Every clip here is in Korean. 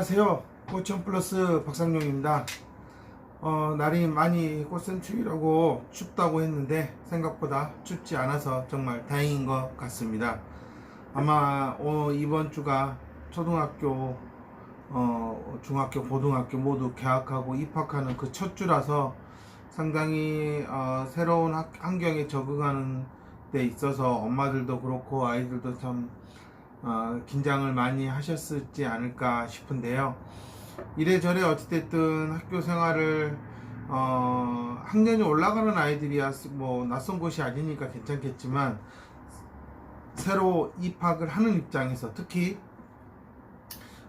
안녕하세요. 꽃천 플러스 박상용입니다. 날이 많이 꽃샘추위라고 춥다고 했는데 생각보다 춥지 않아서 정말 다행인 것 같습니다. 아마 이번 주가 초등학교, 중학교, 고등학교 모두 개학하고 입학하는 그 첫 주라서 상당히 새로운 환경에 적응하는 데 있어서 엄마들도 그렇고 아이들도 참 긴장을 많이 하셨지 않을까 싶은데요. 이래저래 어찌됐든 학교 생활을 학년이 올라가는 아이들이야 뭐 낯선 곳이 아니니까 괜찮겠지만, 새로 입학을 하는 입장에서 특히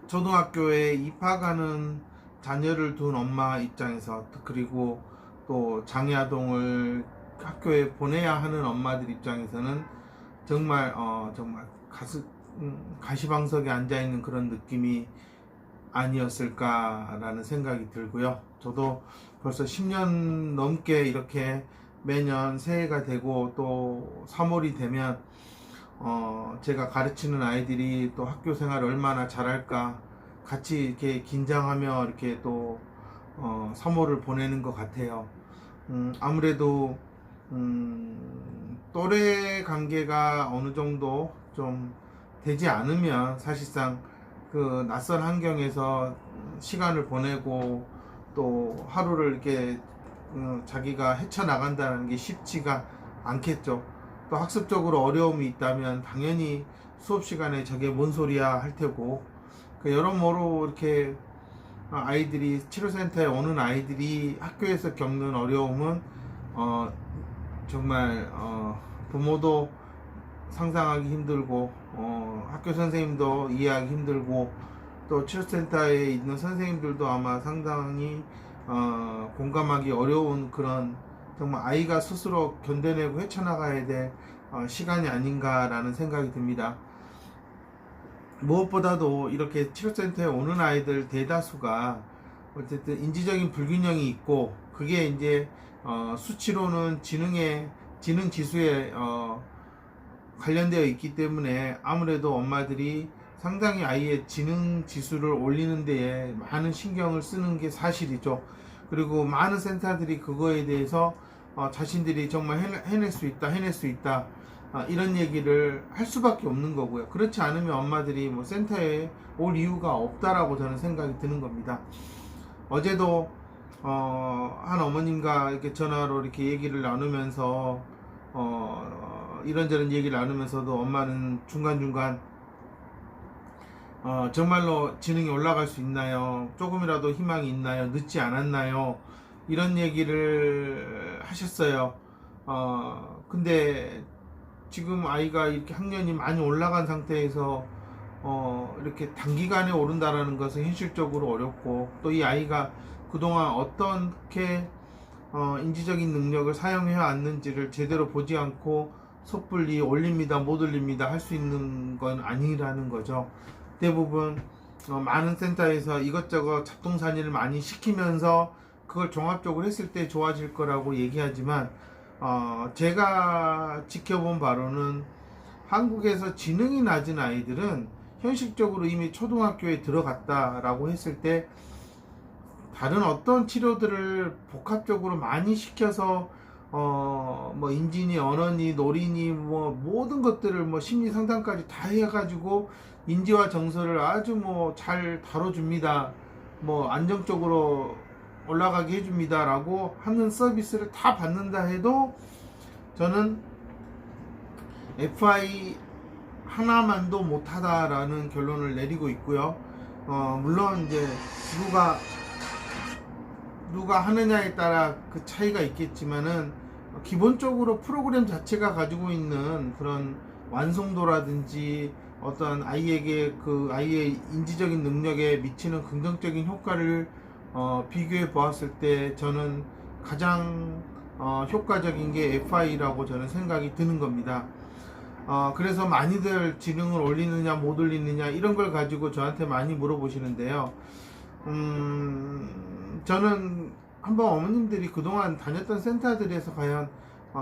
초등학교에 입학하는 자녀를 둔 엄마 입장에서, 그리고 또 장애아동을 학교에 보내야 하는 엄마들 입장에서는 정말 정말 가시방석에 앉아있는 그런 느낌이 아니었을까라는 생각이 들고요. 저도 벌써 10년 넘게 이렇게 매년 새해가 되고 또 3월이 되면 제가 가르치는 아이들이 또 학교 생활을 얼마나 잘할까 같이 이렇게 긴장하며 이렇게 또 3월을 보내는 것 같아요. 아무래도 또래 관계가 어느 정도 좀 되지 않으면 사실상 그 낯선 환경에서 시간을 보내고 또 하루를 이렇게 자기가 헤쳐나간다는 게 쉽지가 않겠죠. 또 학습적으로 어려움이 있다면 당연히 수업 시간에 저게 뭔 소리야 할 테고, 여러모로 이렇게 아이들이 치료센터에 오는 아이들이 학교에서 겪는 어려움은 정말 부모도 상상하기 힘들고 학교 선생님도 이해하기 힘들고 또 치료센터에 있는 선생님들도 아마 상당히 공감하기 어려운 그런, 정말 아이가 스스로 견뎌내고 헤쳐나가야 될 시간이 아닌가라는 생각이 듭니다. 무엇보다도 이렇게 치료센터에 오는 아이들 대다수가 어쨌든 인지적인 불균형이 있고, 그게 이제 수치로는 지능 지수에 관련되어 있기 때문에 아무래도 엄마들이 상당히 아이의 지능 지수를 올리는 데에 많은 신경을 쓰는 게 사실이죠. 그리고 많은 센터들이 그거에 대해서 자신들이 정말 해낼 수 있다 이런 얘기를 할 수밖에 없는 거고요. 그렇지 않으면 엄마들이 뭐 센터에 올 이유가 없다라고 저는 생각이 드는 겁니다. 어제도 한 어머님과 이렇게 전화로 이렇게 얘기를 나누면서 이런저런 얘기를 나누면서도 엄마는 중간중간 정말로 지능이 올라갈 수 있나요? 조금이라도 희망이 있나요? 늦지 않았나요? 이런 얘기를 하셨어요. 근데 지금 아이가 이렇게 학년이 많이 올라간 상태에서 이렇게 단기간에 오른다라는 것은 현실적으로 어렵고, 또 이 아이가 그동안 어떻게 인지적인 능력을 사용해 왔는지를 제대로 보지 않고 섣불리 올립니다 못 올립니다 할 수 있는 건 아니라는 거죠. 대부분 많은 센터에서 이것저것 잡동사니를 많이 시키면서 그걸 종합적으로 했을 때 좋아질 거라고 얘기하지만, 제가 지켜본 바로는 한국에서 지능이 낮은 아이들은 현실적으로 이미 초등학교에 들어갔다라고 했을 때 다른 어떤 치료들을 복합적으로 많이 시켜서 뭐 인지니 언어니 놀이니 뭐 모든 것들을 뭐 심리 상담까지 다 해가지고 인지와 정서를 아주 뭐 잘 다뤄줍니다, 뭐 안정적으로 올라가게 해줍니다 라고 하는 서비스를 다 받는다 해도 저는 FI 하나만도 못하다라는 결론을 내리고 있고요. 물론 이제 누가 하느냐에 따라 그 차이가 있겠지만은 기본적으로 프로그램 자체가 가지고 있는 그런 완성도라든지 어떤 아이에게 그 아이의 인지적인 능력에 미치는 긍정적인 효과를 비교해 보았을 때 저는 가장 효과적인 게 FI라고 저는 생각이 드는 겁니다. 그래서 많이들 지능을 올리느냐 못 올리느냐 이런 걸 가지고 저한테 많이 물어보시는데요. 저는 한번 어머님들이 그동안 다녔던 센터들에서 과연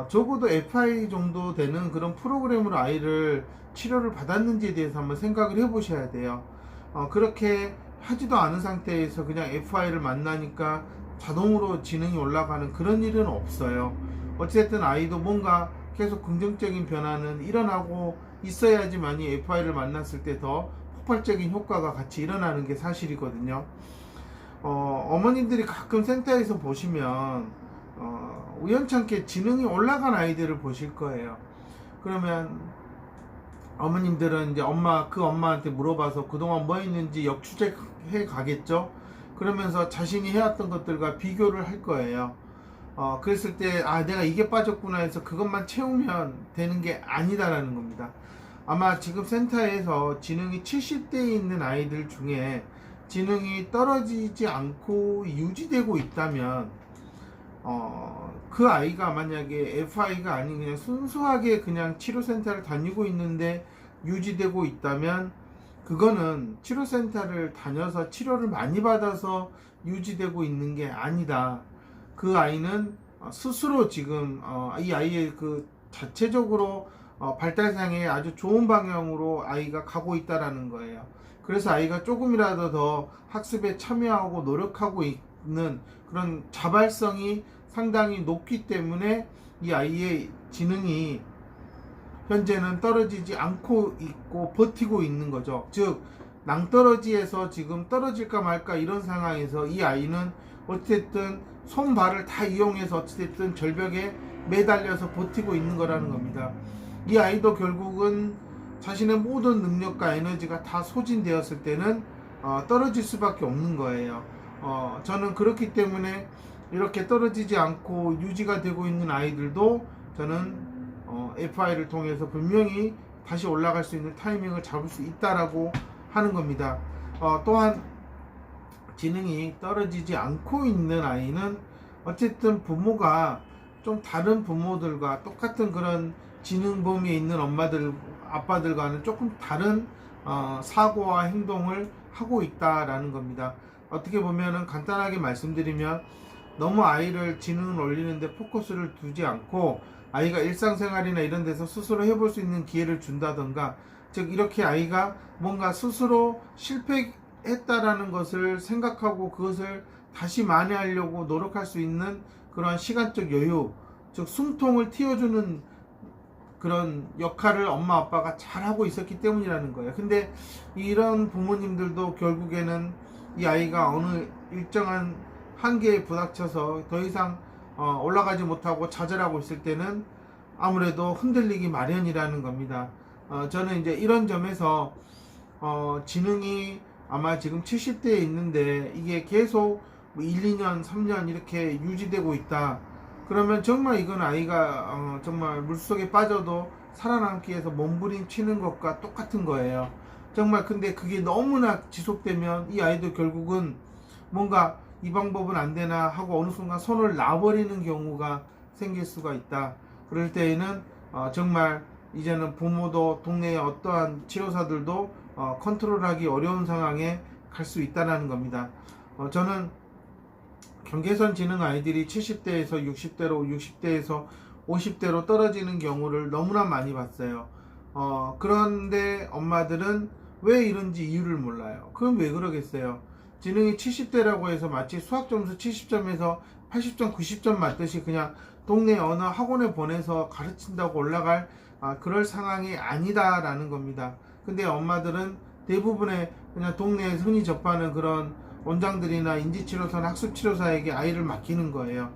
적어도 FI 정도 되는 그런 프로그램으로 아이를 치료를 받았는지에 대해서 한번 생각을 해보셔야 돼요. 그렇게 하지도 않은 상태에서 그냥 FI를 만나니까 자동으로 지능이 올라가는 그런 일은 없어요. 어쨌든 아이도 뭔가 계속 긍정적인 변화는 일어나고 있어야지만이 FI를 만났을 때 더 폭발적인 효과가 같이 일어나는 게 사실이거든요. 어머님들이 가끔 센터에서 보시면 우연찮게 지능이 올라간 아이들을 보실 거예요. 그러면 어머님들은 이제 그 엄마한테 물어봐서 그동안 뭐 했는지 역추적해 가겠죠. 그러면서 자신이 해왔던 것들과 비교를 할 거예요. 그랬을 때 내가 이게 빠졌구나 해서 그것만 채우면 되는 게 아니다라는 겁니다. 아마 지금 센터에서 지능이 70대에 있는 아이들 중에 지능이 떨어지지 않고 유지되고 있다면 그 아이가 만약에 FI가 아닌 그냥 순수하게 그냥 치료센터를 다니고 있는데 유지되고 있다면 그거는 치료센터를 다녀서 치료를 많이 받아서 유지되고 있는 게 아니다. 그 아이는 스스로 지금 이 아이의 그 자체적으로 발달상에 아주 좋은 방향으로 아이가 가고 있다라는 거예요. 그래서 아이가 조금이라도 더 학습에 참여하고 노력하고 있는 그런 자발성이 상당히 높기 때문에 이 아이의 지능이 현재는 떨어지지 않고 있고 버티고 있는 거죠. 즉 낭떠러지에서 지금 떨어질까 말까 이런 상황에서 이 아이는 어쨌든 손발을 다 이용해서 어쨌든 절벽에 매달려서 버티고 있는 거라는 겁니다. 이 아이도 결국은 자신의 모든 능력과 에너지가 다 소진되었을 때는 떨어질 수밖에 없는 거예요. 저는 그렇기 때문에 이렇게 떨어지지 않고 유지가 되고 있는 아이들도 저는 FI를 통해서 분명히 다시 올라갈 수 있는 타이밍을 잡을 수 있다라고 하는 겁니다. 또한 지능이 떨어지지 않고 있는 아이는 어쨌든 부모가 좀 다른 부모들과 똑같은 그런 지능 범위에 있는 엄마들, 아빠들과는 조금 다른 사고와 행동을 하고 있다라는 겁니다. 어떻게 보면은 간단하게 말씀드리면 너무 아이를 지능을 올리는데 포커스를 두지 않고 아이가 일상생활이나 이런 데서 스스로 해볼 수 있는 기회를 준다던가, 즉 이렇게 아이가 뭔가 스스로 실패했다라는 것을 생각하고 그것을 다시 만회하려고 노력할 수 있는 그런 시간적 여유, 즉 숨통을 틔워주는 그런 역할을 엄마 아빠가 잘하고 있었기 때문이라는 거예요. 근데 이런 부모님들도 결국에는 이 아이가 어느 일정한 한계에 부닥쳐서 더 이상 올라가지 못하고 좌절하고 있을 때는 아무래도 흔들리기 마련이라는 겁니다. 저는 이제 이런 점에서 지능이 아마 지금 70대에 있는데 이게 계속 1, 2년, 3년 이렇게 유지되고 있다. 그러면 정말 이건 아이가 정말 물속에 빠져도 살아남기 위해서 몸부림치는 것과 똑같은 거예요. 정말 근데 그게 너무나 지속되면 이 아이도 결국은 뭔가 이 방법은 안 되나 하고 어느 순간 손을 놔버리는 경우가 생길 수가 있다. 그럴 때에는 정말 이제는 부모도 동네의 어떠한 치료사들도 컨트롤하기 어려운 상황에 갈 수 있다는 겁니다. 저는 경계선 지능 아이들이 70대에서 60대로 60대에서 50대로 떨어지는 경우를 너무나 많이 봤어요. 그런데 엄마들은 왜 이런지 이유를 몰라요. 그건 왜 그러겠어요? 지능이 70대라고 해서 마치 수학 점수 70점에서 80점, 90점 맞듯이 그냥 동네 어느 학원에 보내서 가르친다고 올라갈 그럴 상황이 아니다라는 겁니다. 근데 엄마들은 대부분의 그냥 동네에서 흔히 접하는 그런 원장들이나 인지치료사나 학습치료사에게 아이를 맡기는 거예요.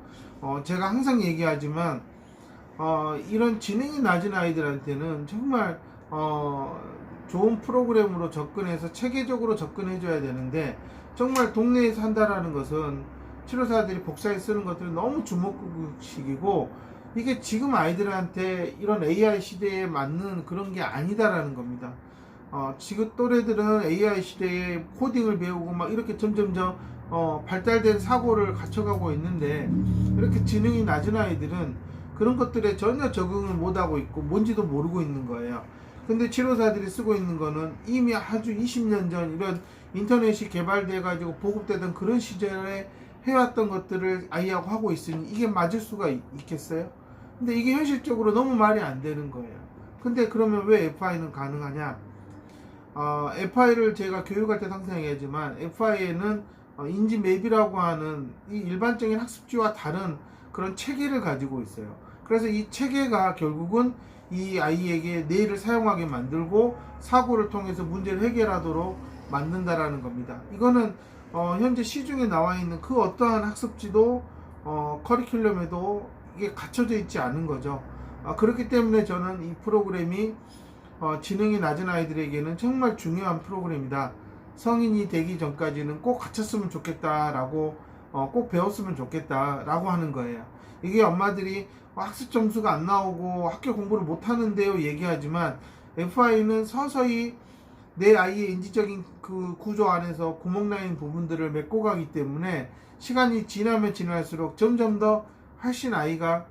제가 항상 얘기하지만 이런 지능이 낮은 아이들한테는 정말 좋은 프로그램으로 접근해서 체계적으로 접근해 줘야 되는데, 정말 동네에서 한다라는 것은 치료사들이 복사해 쓰는 것들은 너무 주먹구구식이고, 이게 지금 아이들한테 이런 AI 시대에 맞는 그런 게 아니다라는 겁니다. 지금 또래들은 AI 시대에 코딩을 배우고 막 이렇게 점점점 발달된 사고를 갖춰가고 있는데, 이렇게 지능이 낮은 아이들은 그런 것들에 전혀 적응을 못하고 있고 뭔지도 모르고 있는 거예요. 근데 치료사들이 쓰고 있는 거는 이미 아주 20년 전 이런 인터넷이 개발돼 가지고 보급되던 그런 시절에 해왔던 것들을 아이하고 하고 있으니 이게 맞을 수가 있겠어요? 근데 이게 현실적으로 너무 말이 안 되는 거예요. 근데 그러면 왜 FI는 가능하냐? FI를 제가 교육할 때 항상 얘기하지만 FI에는 인지맵이라고 하는 이 일반적인 학습지와 다른 그런 체계를 가지고 있어요. 그래서 이 체계가 결국은 이 아이에게 뇌를 사용하게 만들고 사고를 통해서 문제를 해결하도록 만든다라는 겁니다. 이거는 현재 시중에 나와 있는 그 어떠한 학습지도 커리큘럼에도 이게 갖춰져 있지 않은 거죠. 그렇기 때문에 저는 이 프로그램이 지능이 낮은 아이들에게는 정말 중요한 프로그램이다. 성인이 되기 전까지는 꼭 갖췄으면 좋겠다라고 꼭 배웠으면 좋겠다라고 하는 거예요. 이게 엄마들이 학습 점수가 안 나오고 학교 공부를 못 하는데요 얘기하지만 FI는 서서히 내 아이의 인지적인 그 구조 안에서 구멍나인 부분들을 메꿔 가기 때문에 시간이 지나면 지날수록 점점 더 훨씬 아이가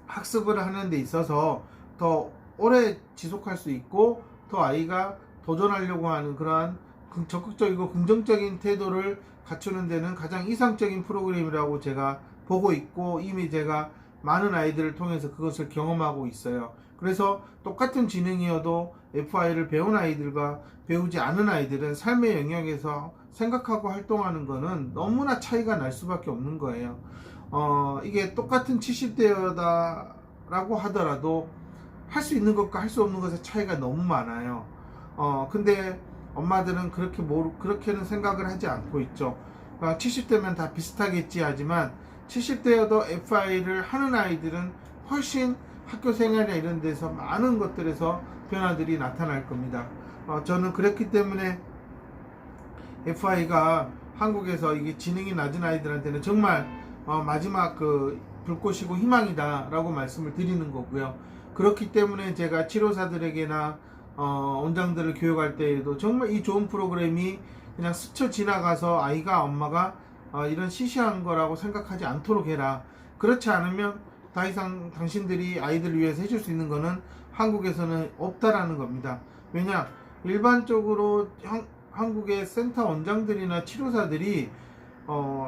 학습을 하는 데 있어서 더 오래 지속할 수 있고 더 아이가 도전하려고 하는 그러한 적극적이고 긍정적인 태도를 갖추는 데는 가장 이상적인 프로그램이라고 제가 보고 있고 이미 제가 많은 아이들을 통해서 그것을 경험하고 있어요. 그래서 똑같은 지능이어도 FI를 배운 아이들과 배우지 않은 아이들은 삶의 영역에서 생각하고 활동하는 것은 너무나 차이가 날 수밖에 없는 거예요. 이게 똑같은 70대여다라고 하더라도 할 수 있는 것과 할 수 없는 것의 차이가 너무 많아요. 근데 엄마들은 그렇게는 생각을 하지 않고 있죠. 70대면 다 비슷하겠지 하지만 70대여도 FI를 하는 아이들은 훨씬 학교 생활이나 이런 데서 많은 것들에서 변화들이 나타날 겁니다. 저는 그렇기 때문에 FI가 한국에서 이게 지능이 낮은 아이들한테는 정말 마지막 그 불꽃이고 희망이다 라고 말씀을 드리는 거고요. 그렇기 때문에 제가 치료사들에게나 원장들을 교육할 때에도 정말 이 좋은 프로그램이 그냥 스쳐 지나가서 아이가 엄마가 이런 시시한 거라고 생각하지 않도록 해라. 그렇지 않으면 더 이상 당신들이 아이들을 위해서 해줄 수 있는 거는 한국에서는 없다라는 겁니다. 왜냐 일반적으로 한국의 센터 원장들이나 치료사들이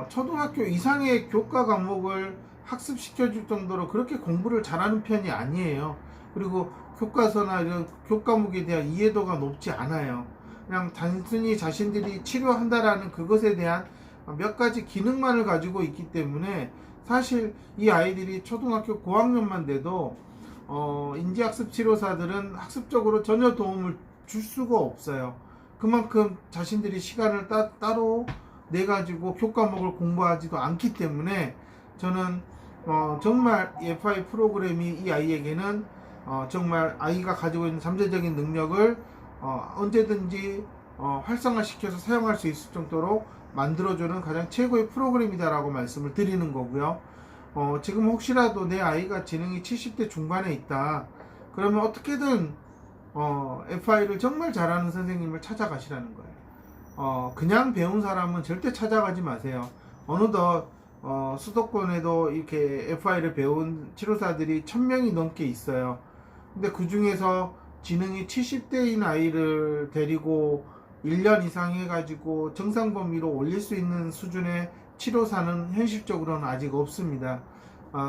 초등학교 이상의 교과 과목을 학습시켜줄 정도로 그렇게 공부를 잘하는 편이 아니에요. 그리고 교과서나 이런 교과목에 대한 이해도가 높지 않아요. 그냥 단순히 자신들이 치료한다라는 그것에 대한 몇 가지 기능만을 가지고 있기 때문에 사실 이 아이들이 초등학교 고학년만 돼도 인지학습 치료사들은 학습적으로 전혀 도움을 줄 수가 없어요. 그만큼 자신들이 시간을 따로 내 가지고 교과목을 공부하지도 않기 때문에 저는 정말 FI 프로그램이 이 아이에게는 정말 아이가 가지고 있는 잠재적인 능력을 언제든지 활성화시켜서 사용할 수 있을 정도로 만들어주는 가장 최고의 프로그램이다라고 말씀을 드리는 거고요. 지금 혹시라도 내 아이가 지능이 70대 중반에 있다. 그러면 어떻게든 FI를 정말 잘하는 선생님을 찾아가시라는 거예요. 그냥 배운 사람은 절대 찾아가지 마세요. 어느덧 수도권에도 이렇게 FI를 배운 치료사들이 1000명이 넘게 있어요. 근데 그 중에서 지능이 70대인 아이를 데리고 1년 이상 해가지고 정상 범위로 올릴 수 있는 수준의 치료사는 현실적으로는 아직 없습니다.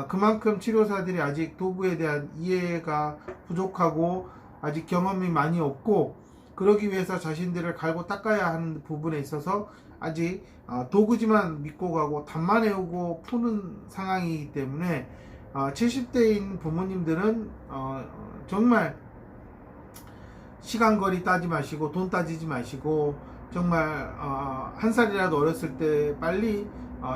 그만큼 치료사들이 아직 도구에 대한 이해가 부족하고 아직 경험이 많이 없고 그러기 위해서 자신들을 갈고 닦아야 하는 부분에 있어서 아직 도구지만 믿고 가고 답만 외우고 푸는 상황이기 때문에 70대인 부모님들은 정말 시간거리 따지 마시고 돈 따지지 마시고 정말 한 살이라도 어렸을 때 빨리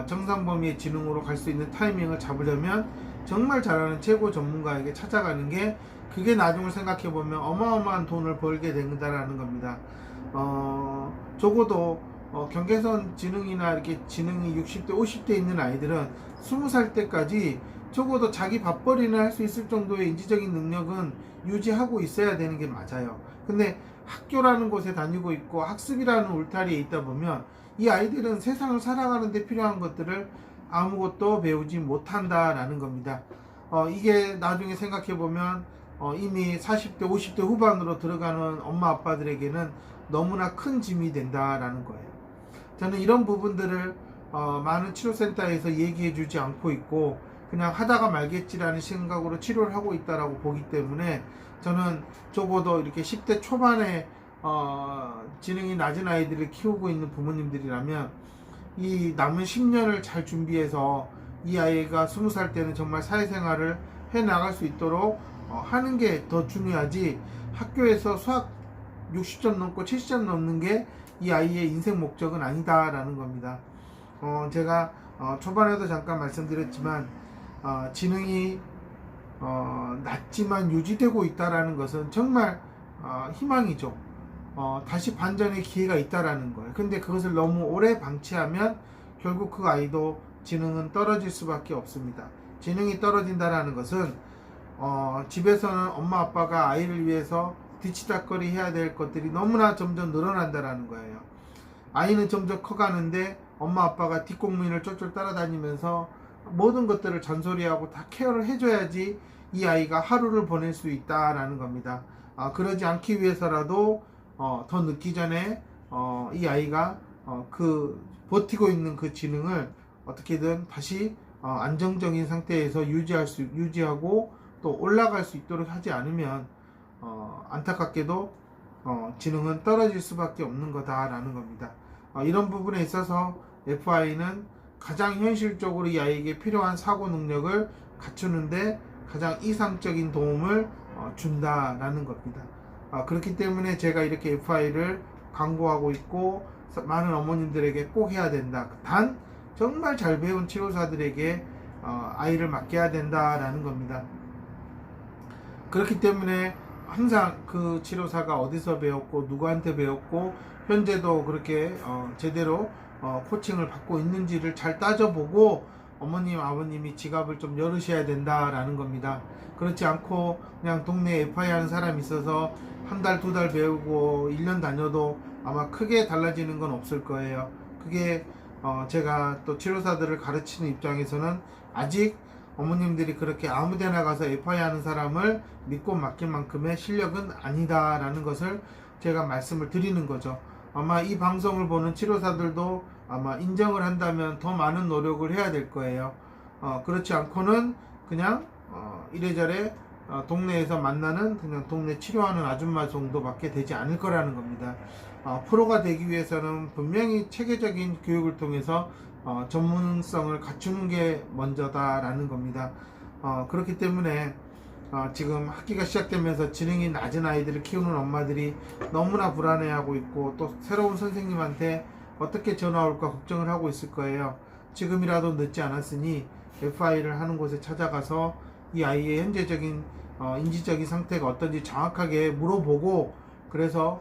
정상 범위의 지능으로 갈 수 있는 타이밍을 잡으려면 정말 잘하는 최고 전문가에게 찾아가는 게 그게 나중을 생각해 보면 어마어마한 돈을 벌게 된다라는 겁니다. 적어도 경계선 지능이나 이렇게 지능이 60대 50대 있는 아이들은 20살 때까지 적어도 자기 밥벌이는 할 수 있을 정도의 인지적인 능력은 유지하고 있어야 되는 게 맞아요. 근데 학교라는 곳에 다니고 있고 학습이라는 울타리에 있다 보면 이 아이들은 세상을 살아가는 데 필요한 것들을 아무것도 배우지 못한다라는 겁니다. 이게 나중에 생각해 보면 이미 40대 50대 후반으로 들어가는 엄마 아빠들에게는 너무나 큰 짐이 된다라는 거예요. 저는 이런 부분들을 많은 치료센터에서 얘기해 주지 않고 있고 그냥 하다가 말겠지라는 생각으로 치료를 하고 있다라고 보기 때문에 저는 적어도 이렇게 10대 초반에 지능이 낮은 아이들을 키우고 있는 부모님들이라면 이 남은 10년을 잘 준비해서 이 아이가 20살 때는 정말 사회생활을 해 나갈 수 있도록 하는 게 더 중요하지, 학교에서 수학 60점 넘고 70점 넘는 게 이 아이의 인생 목적은 아니다라는 겁니다. 제가 초반에도 잠깐 말씀드렸지만 지능이 낮지만 유지되고 있다라는 것은 정말 희망이죠. 다시 반전의 기회가 있다라는 거예요. 근데 그것을 너무 오래 방치하면 결국 그 아이도 지능은 떨어질 수밖에 없습니다. 지능이 떨어진다라는 것은 집에서는 엄마 아빠가 아이를 위해서 뒤치다꺼리 해야 될 것들이 너무나 점점 늘어난다라는 거예요. 아이는 점점 커가는데 엄마 아빠가 뒷공문을 쫄쫄 따라다니면서 모든 것들을 잔소리하고 다 케어를 해줘야지 이 아이가 하루를 보낼 수 있다라는 겁니다. 그러지 않기 위해서라도 더 늦기 전에 이 아이가 그 버티고 있는 그 지능을 어떻게든 다시 안정적인 상태에서 유지하고 또 올라갈 수 있도록 하지 않으면 안타깝게도 지능은 떨어질 수밖에 없는 거다라는 겁니다. 이런 부분에 있어서 FI는 가장 현실적으로 이 아이에게 필요한 사고 능력을 갖추는데 가장 이상적인 도움을 준다라는 겁니다. 그렇기 때문에 제가 이렇게 FI를 강구하고 있고 많은 어머님들에게 꼭 해야 된다. 단 정말 잘 배운 치료사들에게 아이를 맡겨야 된다라는 겁니다. 그렇기 때문에 항상 그 치료사가 어디서 배웠고 누구한테 배웠고 현재도 그렇게 제대로 코칭을 받고 있는지를 잘 따져보고 어머님 아버님이 지갑을 좀 열으셔야 된다라는 겁니다. 그렇지 않고 그냥 동네에 FI 하는 사람이 있어서 한 달, 두 달 배우고 1년 다녀도 아마 크게 달라지는 건 없을 거예요. 그게 제가 또 치료사들을 가르치는 입장에서는 아직 어머님들이 그렇게 아무데나 가서 FI 하는 사람을 믿고 맡길 만큼의 실력은 아니다라는 것을 제가 말씀을 드리는 거죠. 아마 이 방송을 보는 치료사들도 아마 인정을 한다면 더 많은 노력을 해야 될 거예요. 그렇지 않고는 그냥 이래저래 동네에서 만나는 그냥 동네 치료하는 아줌마 정도밖에 되지 않을 거라는 겁니다. 프로가 되기 위해서는 분명히 체계적인 교육을 통해서 전문성을 갖추는 게 먼저다라는 겁니다. 그렇기 때문에 지금 학기가 시작되면서 지능이 낮은 아이들을 키우는 엄마들이 너무나 불안해하고 있고 또 새로운 선생님한테 어떻게 전화 올까 걱정을 하고 있을 거예요. 지금이라도 늦지 않았으니 FI를 하는 곳에 찾아가서 이 아이의 현재적인 인지적인 상태가 어떤지 정확하게 물어보고 그래서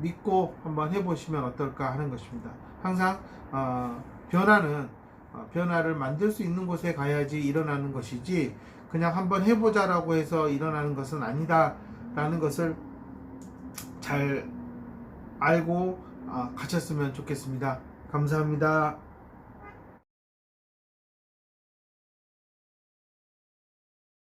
믿고 한번 해보시면 어떨까 하는 것입니다. 항상 변화를 만들 수 있는 곳에 가야지 일어나는 것이지 그냥 한번 해보자라고 해서 일어나는 것은 아니다 라는 것을 잘 알고 가셨으면 좋겠습니다. 감사합니다.